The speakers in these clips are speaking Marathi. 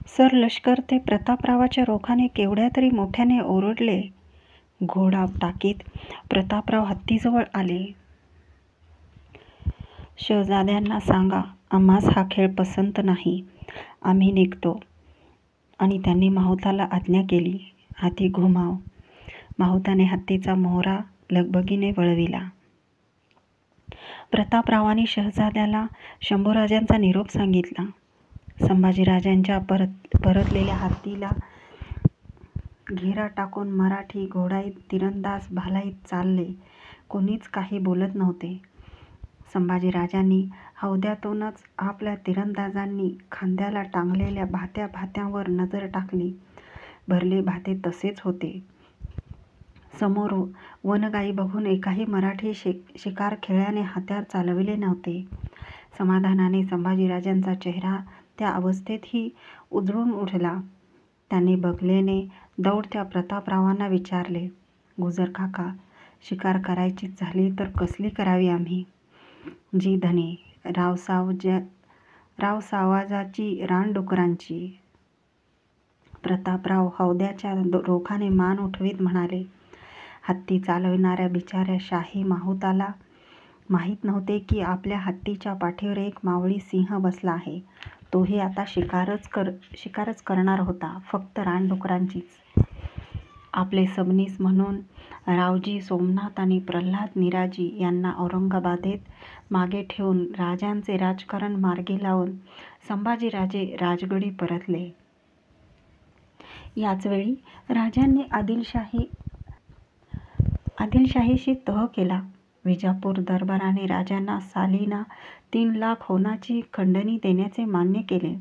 सरलष्कर ते प्रतापरावाच्या रोखाने केवढ्या तरी मोठ्याने ओरडले. घोडा टाकीत प्रतापराव हत्तीजवळ आले. शहजाद्यांना सांगा, आम्हास हा खेळ पसंत नाही. आम्ही निघतो. आणि त्यांनी माहुताला आज्ञा केली. हाती घुमाव. माहुताने हत्तीचा मोहरा लगबगीने वळविला. प्रतापरावांनी शहजाद्याला शंभूराजांचा निरोप सांगितला. संभाजीराजांच्या परतलेल्या हत्तीला घेरा टाकून मराठी घोडाईत तिरंदाज भालाईत चालले. कोणीच काही बोलत नव्हते. संभाजीराजांनी हौद्यातूनच आपल्या तिरंदाजांनी खांद्याला टांगलेल्या भात्यावर नजर टाकली. भरले भाते तसेच होते. समोर वनगाई बघून एकाही मराठी शिकार खेळ्याने हत्यार चालविले नव्हते. समाधानाने संभाजीराजांचा चेहरा त्या अवस्थेतही उजळून उठला. त्यांनी बघलेने दौडत्या प्रतापरावांना विचारले, गुजर काका, शिकार करायचीच झाली तर कसली करावी आम्ही? जी धने, रावसावाजाची, रानडुकरांची. प्रतापराव हौद्याच्या रोखाने मान उठवीत म्हणाले, हत्ती चालविणाऱ्या बिचाऱ्या शाही माहुताला माहीत नव्हते की आपल्या हत्तीच्या पाठीवर एक मावळी सिंह बसला आहे. तोही आता शिकारच करणार होता, फक्त रानडुकरांचीच. आपले सबनीस म्हणून रावजी सोमनाथ आणि प्रल्हाद निराजी यांना औरंगाबादेत मागे ठेवून राजांचे राजकारण मार्गी लावून संभाजीराजे राजगडी परतले. याचवेळी राजांनी आदिलशाहीशी तह केला. विजापूर दरबाराने राजांना सालीना 3 लाख होनाची खंडणी देण्याचे मान्य केले.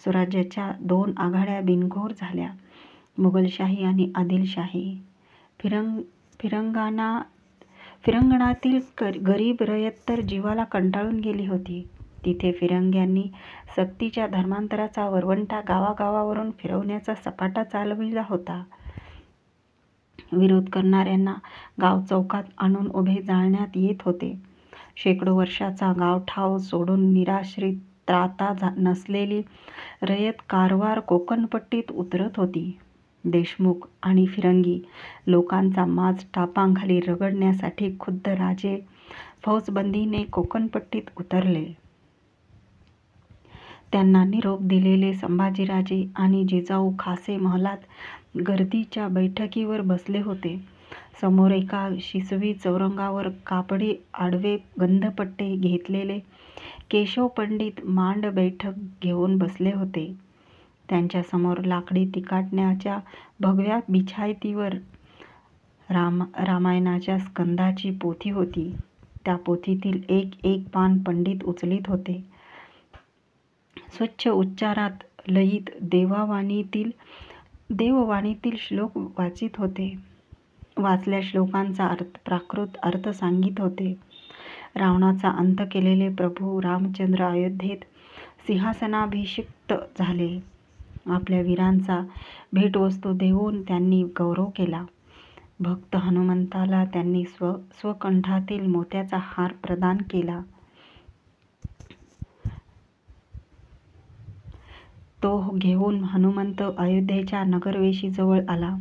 स्वराज्याच्या 2 आघाड्या बिनघोर झाल्या. मुघलशाही आणि आदिलशाही. फिरंगणातील गरीब रयत तर जीवाला कंटाळून गेली होती. तिथे फिरंग्यांनी सक्तीच्या धर्मांतराचा वरवंटा गावागावावरून फिरवण्याचा सपाटा चालविला होता. विरोध करणाऱ्यांना गावचौकात आणून उभे जाळण्यात येत होते. शेकडो वर्षाचा गावठाव सोडून निराश्रित त्राता नसलेली रयत कारवार कोकणपट्टीत उतरत होती. देशमुख आणि फिरंगी लोकांचा माज टापांखाली रगडण्यासाठी खुद्द राजे फौजबंदीने कोकणपट्टीत उतरले. त्यांना निरोप दिलेले संभाजीराजे आणि जिजाऊ खासे महालात गर्दीच्या बैठकीवर बसले होते. समोर एका शिसवी चौरंगावर कापडी आडवे गंधपट्टे घेतलेले केशव पंडित मांड बैठक घेऊन बसले होते. त्यांच्यासमोर लाकडी तिकाटण्याच्या भगव्या बिछायतीवर रामायणाच्या स्कंदाची पोथी होती. त्या पोथीतील एक पान पंडित उचलीत होते. स्वच्छ उच्चारात लयीत देववाणीतील श्लोक वाचित होते. वाचल्या श्लोकांचा प्राकृत अर्थ सांगित होते. रावणाचा अंत केलेले प्रभू रामचंद्र अयोध्येत सिंहासनाभिषिक्त झाले. आपल्या वीरांचा भेटवस्तू देऊन त्यांनी गौरव केला. भक्त हनुमंताला त्यांनी स्वकंठातील मोत्याचा हार प्रदान केला. तो घेऊन हनुमंत अयोध्येच्या नगरवेशीजवळ आला.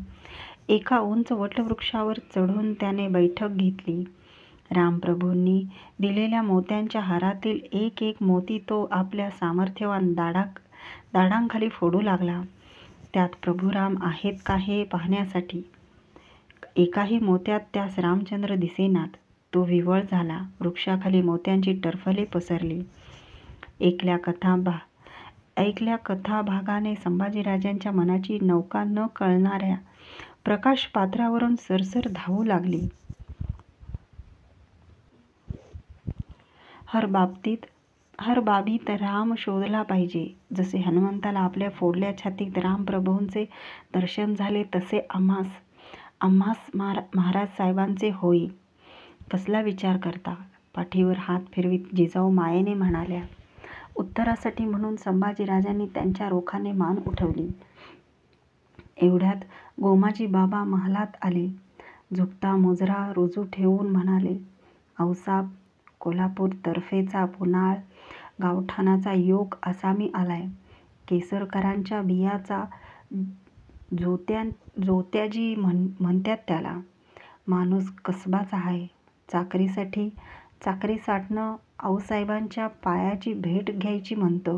एका उंच वटवृक्षावर चढून त्याने बैठक घेतली. रामप्रभूंनी दिलेल्या मोत्यांच्या हारातील एक मोती तो आपल्या सामर्थ्यवान दाढांखाली फोडू लागला. त्यात प्रभू राम आहेत का हे पाहण्यासाठी. एकाही मोत्यात त्यास रामचंद्र दिसेनात. तो विव्हळ झाला. वृक्षाखाली मोत्यांची टरफले पसरली. ऐकल्या कथाभागाने संभाजीराजांच्या मनाची नौका न कळणाऱ्या प्रकाश पात्रावरून सरसर धावू लागली. हर बाबीत राम शोधला पाहिजे. जसे हनुमंताला आपल्या फोडल्या छातीत रामप्रभूंचे दर्शन झाले तसे आम्हास महाराज साहेबांचे होई. कसला विचार करता? पाठीवर हात फिरवीत जिजाऊ मायेने म्हणाल्या. उत्तरासाठी म्हणून संभाजीराजांनी त्यांच्या रोखाने मान उठवली. एवढ्यात गोमाजी बाबा महालात आले. झुकता मुजरा रुजू ठेवून म्हणाले, आऊसाब, कोल्हापूर तर्फेचा पुनाळ गावठाणाचा योग आसामी आलाय. केसरकरांच्या बियाचा जोत्याजी म्हणतात त्याला. माणूस कसबाचा आहे. चाकरीसाठनं आऊसाहेबांच्या पायाची भेट घ्यायची म्हणतो.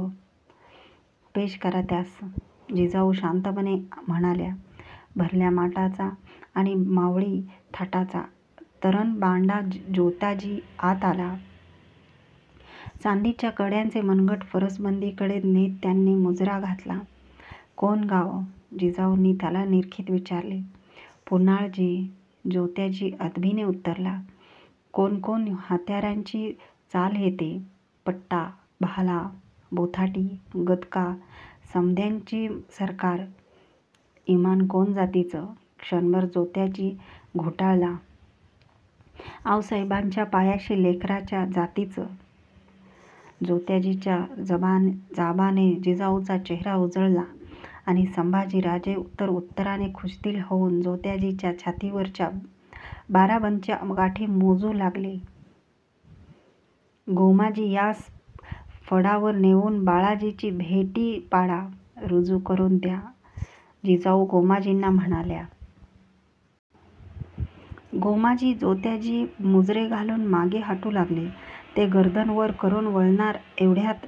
पेश करा त्यास, जिजाऊ शांतपणे म्हणाल्या. भरल्या माठाचा आणि मावळी थाटाचा तरण बांडा जोत्याजी आत आला. चांदीच्या कड्यांचे मनगट फरसबंदीकडे नेत त्यांनी मुजरा घातला. कोण गाव? जिजाऊंनी त्याला निरखीत विचारले. पुनाळजी, जोत्याजी अदबीने उत्तरला. कोण हत्यारांची चाल येते? पट्टा, भाला, बोथाटी, गदका, समद्यांची सरकार. इमान कोण जातीचं? क्षणभर जोत्याजी घोटाळला. आऊसाहेबांच्या पायाशी लेकराच्या जातीचं. जोत्याजीच्या जाबाने जिजाऊचा चेहरा उजळला आणि संभाजीराजे उत्तराने खुशदिल होऊन जोत्याजीच्या छातीवरच्या 12 गाठी मोजू लागले. गोमाजी, यास फडावर नेऊन बाळाजीची भेटी पाडा रुजू करून द्या, जिजाऊ गोमाजींना म्हणाल्या. गोमाजी जोत्याजी मुजरे घालून मागे हटू लागले. ते गर्दन वर करून वळणार एवढ्यात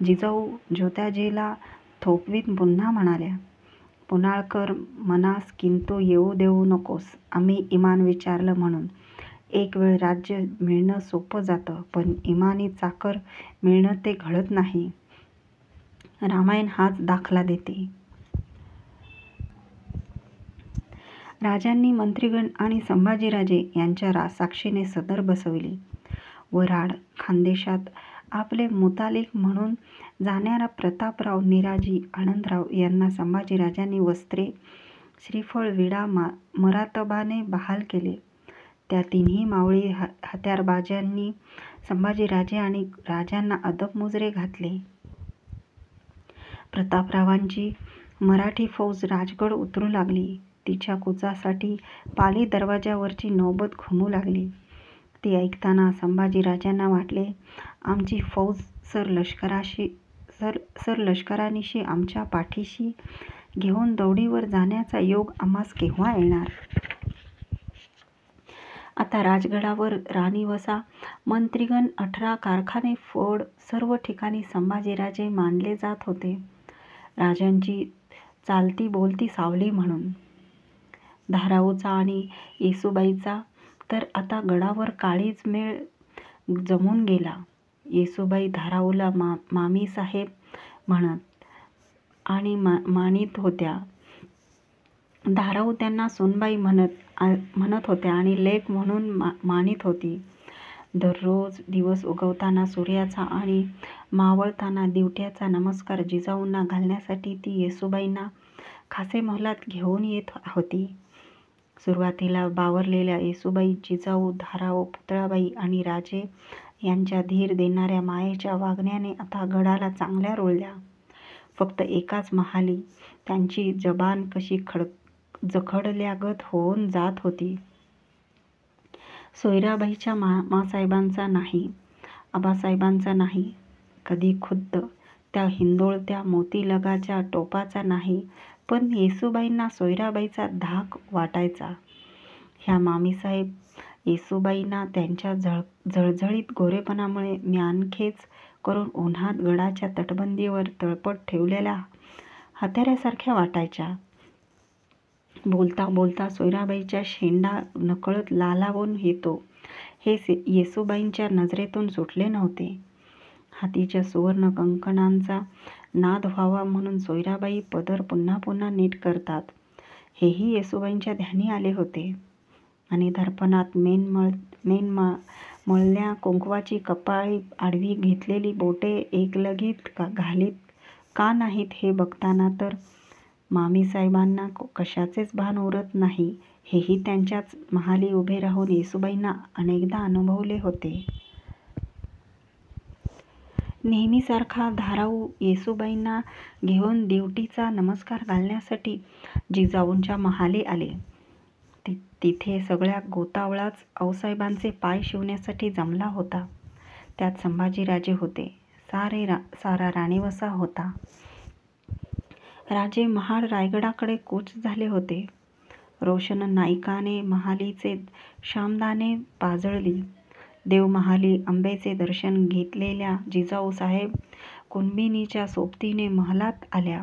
जिजाऊ जोत्याजीला थोपवीत पुन्हा म्हणाल्या. पुनाळकर मनास किंतु येऊ देऊ नकोस. आम्ही इमान विचारलं म्हणून. एक वेळ राज्य मिळणं सोपं जातं, पण इमानी चाकर मिळणं ते घडत नाही. रामायण हाच दाखला देते. राजांनी मंत्रीगण आणि संभाजीराजे यांच्या साक्षीने सदर बसविली. वऱ्हाड खानदेशात आपले मुतालिक म्हणून जाणाऱ्या प्रतापराव निराजी आनंदराव यांना संभाजीराजांनी वस्त्रे, श्रीफळ, विडा मरातबाने बहाल केले. त्या तिन्ही मावळी हत्यारबाजांनी संभाजीराजे आणि राजांना अदब मुजरे घातले. प्रतापरावांची मराठी फौज राजगड उतरू लागली. तिच्या कूचासाठी पाली दरवाजावरची नौबत घुमू लागली. ती ऐकताना संभाजीराजांना वाटले, आमची फौज लष्करानिशी आमच्या पाठीशी घेऊन दौडीवर जाण्याचा योग आम्हास केव्हा येणार? आता राजगडावर राणीवसा, मंत्रीगण, 18 कारखाने फोड सर्व ठिकाणी संभाजीराजे मानले जात होते. राजांची चालती बोलती सावली म्हणून. धाराऊचा आणि येसूबाईचा तर आता गडावर काळीज मेळ जमून गेला. येसूबाई धाराऊला मामीसाहेब म्हणत आणि मानित होत्या. धाराऊ त्यांना सूनबाई म्हणत होत्या आणि लेक म्हणून मानित होती. दररोज दिवस उगवताना सूर्याचा आणि मावळताना दिवट्याचा नमस्कार जिजाऊंना घालण्यासाठी ती येसूबाईंना खासे मोलात घेऊन येत होती. सुरुवातीला बावरलेल्या येसूबाई जिजाऊ, धाराऊ, पुतळाबाई आणि राजे यांच्या धीर देणाऱ्या मायेच्या वागण्याने आता गडाला चांगल्या रुळल्या. फक्त एकाच महाली त्यांची जबान कशी जखडल्यागत होऊन जात होती. सोयराबाईच्या मासाहेबांचा नाही, आबासाहेबांचा नाही, कधी खुद्द त्या हिंदोळत्या मोतीलगाच्या टोपाचा नाही, पण येसूबाईंना सोयराबाईचा धाक वाटायचा. ह्या मामीसाहेब येसूबाईंना त्यांच्या जळजळीत गोरेपणामुळे म्यानखेच करून उन्हात गडाच्या तटबंदीवर तळपत ठेवलेल्या हत्यारासारख्या वाटायच्या. बोलता बोलता सोयराबाईचा शेंडा नकळत लालावून येतो हे येसूबाईंच्या नजरेतून सुटले नव्हते. हातीच्या सुवर्ण कंकणांचा नाद व्हावा म्हणून सोयराबाई पदर पुन्हा पुन्हा नीट करतात, हेही येसूबाईंच्या ध्यानी आले होते. आणि दर्पणात मळल्या कुंकवाची कपाळी आडवी घेतलेली बोटे एकलगीत घालीत का नाहीत हे बघताना तर मामीसाहेबांना कशाचेच भान उरत नाही, हेही त्यांच्याच महाली उभे राहून येसूबाईंना अनेकदा अनुभवले होते. नेहमीसारखा धाराऊ येसूबाईंना घेऊन दिवटीचा नमस्कार घालण्यासाठी जिजाऊंच्या महाली आले. तिथे सगळ्या गोतावळाच आऊसाहेबांचे पाय शिवण्यासाठी जमला होता. त्यात संभाजीराजे होते. सारा राणीवसा होता. राजे महाड रायगडाकडे कूच झाले होते. रोशन नाईकाने महालीचे श्यामदाने पाजळली. देवमहाली अंबेचे दर्शन घेतलेल्या जिजाऊसाहेब कुणबिनीच्या सोबतीने महालात आल्या.